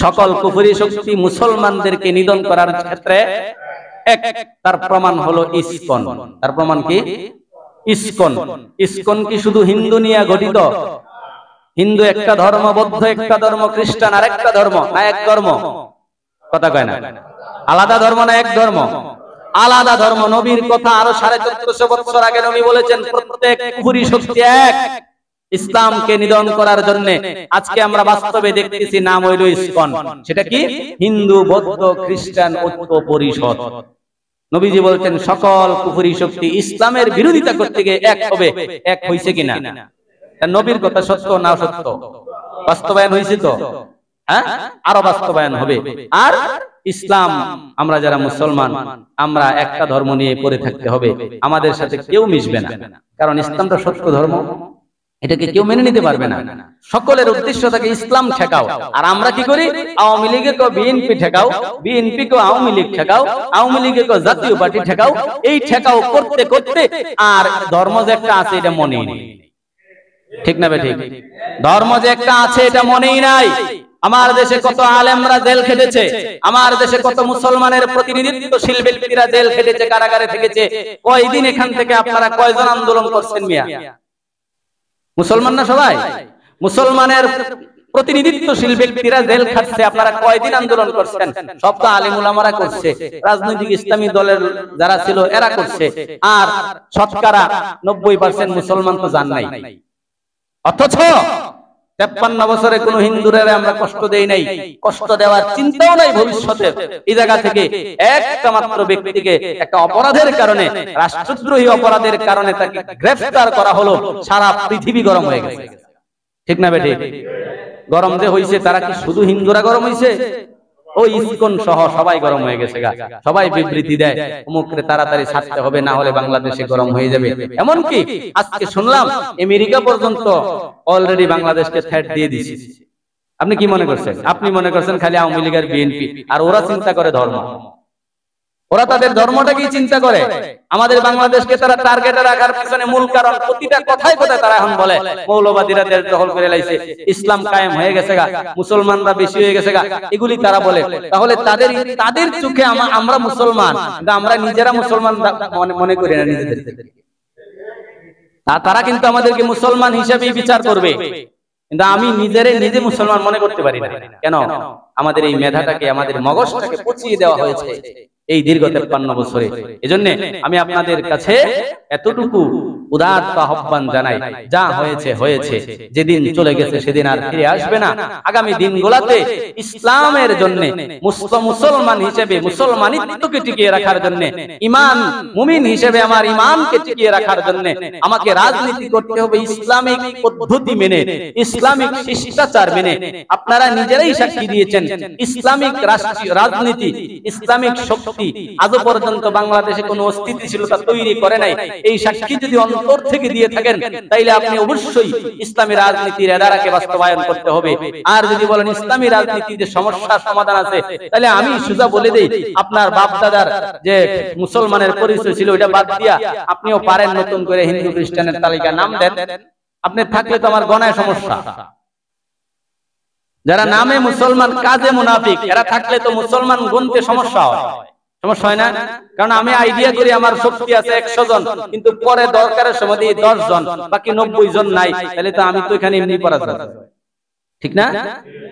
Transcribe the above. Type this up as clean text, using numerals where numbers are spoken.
সকল কুফরি শক্তি মুসলমানদেরকে নিধন করার ক্ষেত্রে এক। তার প্রমাণ হলো ইসকন। তার প্রমাণ কি? ইসকন। ইসকন কি শুধু হিন্দু নিয়ে গঠিত? হিন্দু একটা ধর্ম, বৌদ্ধ একটা ধর্ম, খ্রিস্টান আর একটা ধর্ম, না এক ধর্ম? কথা কয় না। আলাদা ধর্ম না এক ধর্ম? আলাদা ধর্ম। নবীর কথা আরো 1450 বছর আগে নবী বলেছেন প্রত্যেক কুফরি শক্তি এক, ইসলামকে নিধন করার জন্য। আজকে আমরা বাস্তবে দেখতেছি নাম হইল ইসকন। সেটা কি? হিন্দু, বৌদ্ধ, খ্রিস্টান ঐক্য পরিষদ। নবীজি বলছেন সকল কুফরি শক্তি ইসলামের বিরোধিতা করতে গিয়ে এক হবে। এক হইছে কিনা? নবীর কথা সত্য না সত্য? বাস্তবায়ন হয়েছে তো? হ্যাঁ, আরো বাস্তবায়ন হবে। আর ইসলাম, আমরা যারা মুসলমান, আমরা একটা ধর্ম নিয়ে পড়ে থাকতে হবে। আমাদের সাথে কেউ মিশবে না, কারণ ইসলামটা সত্য ধর্ম, এটাকে কেউ মেনে নিতে পারবে না। সকলের উদ্দেশ্য থাকে ইসলাম ঠেকাও। আর আমরা কি করি? আওয়ামী লীগে কো বিএনপি ঠেকাও, বিএনপি কো আওয়ামী লীগ ঠেকাও, আওয়ামী লীগে কো জাতীয় পার্টি ঠেকাও। এই ঠেকাও করতে করতে আর ধর্ম যে একটা আছে এটা মনেই নেই। ঠিক না ঠিক? ধর্ম যে একটা আছে এটা মনেই নাই। আমার দেশে কত আলেমরা জেল খেটেছে, আমার দেশে কত মুসলমানের প্রতিনিধিত্বশীল ব্যক্তিরা জেল খেটেছে, কারাগারে থেকেছে। কয়দিন এখান থেকে আপনারা কয়জন আন্দোলন করছেন মিয়া? মুসলমান না সবাই? মুসলমানের প্রতিনিধিত্বশীল ব্যক্তিরা জেল খাটছে, আপনারা কয়দিন আন্দোলন করছেন? সব তো আলেম উলামারা করছে, রাজনৈতিক ইসলামী দলের যারা ছিল এরা করছে। আর শতকরা 90% মুসলমান তো জান নাই। অথচ 53 বছরে কোন হিন্দুরে আমরা কষ্ট দেই নাই, কষ্ট দেওয়ার চিন্তাও নাই ভবিষ্যতে। এই জায়গা থেকে একটা মাত্র ব্যক্তিকে একটা অপরাধের কারণে, রাষ্ট্রদ্রোহী অপরাধের কারণে তাকে গ্রেফতার করা হলো, সারা পৃথিবী গরম হয়ে গেছে। ঠিক না বেঠিক? গরম যে হইছে, তারা কি শুধু হিন্দুরা গরম হইছে? ওই ইসকন সহ সবাই গরম হয়ে গেছে গা। সবাই বিবৃতি দেয় অমুকরে তাড়াতাড়ি ছাড়তে হবে, না হলে বাংলাদেশে গরম হয়ে যাবে। এমনকি আজকে শুনলাম আমেরিকা পর্যন্ত অলরেডি বাংলাদেশকে থ্রেট দিয়ে দিয়েছে। আপনি কি মনে করছেন? আপনি মনে করছেন খালি আওয়ামী লীগ আর বিএনপি, আর ওরা চিন্তা করে ধর্ম। ওরা তাদের ধর্মটাকে চিন্তা করে। আমাদের বাংলাদেশকে তারা টার্গেটে রাখার পিছনে মূল কারণ, প্রতিটা কথায় কথায় তারা এখন বলে মৌলবাদীরা দেশ দখল করে লাইছে, ইসলাম কায়েম হয়ে গেছে গা, মুসলমানরা বেশি হয়ে গেছে গা, এগুলি তারা বলে। তাহলে তাদের চোখে আমরা মুসলমান, কিন্তু আমরা নিজেরা মুসলমান মনে করি না নিজেদেরকে। তারা কিন্তু আমাদেরকে মুসলমান হিসেবেই বিচার করবে, কিন্তু আমি নিজে মুসলমান মনে করতে পারি না। কেন? আমাদের এই মেধাটাকে, আমাদের মগজটাকে পচিয়ে দেওয়া হয়েছে এই দীর্ঘ 53 বছরে। এজন্য আমি আপনাদের কাছে এতটুকু উদাত্ত আহ্বান জানাই, যা হয়েছে হয়েছে, যেদিন চলে গেছে সেদিন আর ফিরে আসবে না। আগামী দিনগুলোতে ইসলামের জন্য, মুসলমান হিসেবে মুসলমানিত্বকে টিকিয়ে রাখার জন্য, ঈমান মুমিন হিসেবে আমার ঈমানকে টিকিয়ে রাখার জন্য আমাকে রাজনীতি করতে হবে ইসলামিক পদ্ধতি মেনে, ইসলামিক শিষ্টাচার মেনে। আপনারা নিজেরাই সাক্ষী দিয়েছেন, ইসলামিক রাজনীতি, ইসলামিক শক্তি আজও পর্যন্ত বাংলাদেশে কোনো অস্থিতিশীলতা তৈরি করে নাই। এই সাক্ষী যদি অন্তর থেকে দিয়ে থাকেন, তাইলে আপনি অবশ্যই ইসলামী রাজনীতির এদারাকে বাস্তবায়ন করতে হবে। আর যদি বলেন ইসলামী রাজনীতিতে সমস্যার সমাধান আছে, তাহলে আমি সোজা বলে দেই, আপনার বাপ দাদার যে মুসলমানের পরিচয় ছিল ওটা বাদ দিয়া আপনিও পারেন নতুন করে হিন্দু খ্রিস্টানের তালিকা নাম দেন। আপনি থাকলে তো আমার গণায় সমস্যা। যারা নামে মুসলমান কাজে মুনাফিক, এরা থাকলে তো মুসলমান গুনতে সমস্যা হয়। সমস্যা হয় না? কারণ আমি আইডিয়া করি আমার শক্তি আছে 100 জন, কিন্তু পরে দরকারের সময় 10 জন, বাকি 90 জন নাই, তাহলে তো আমি তো এখানে এমনি পরাজয়। ঠিক না?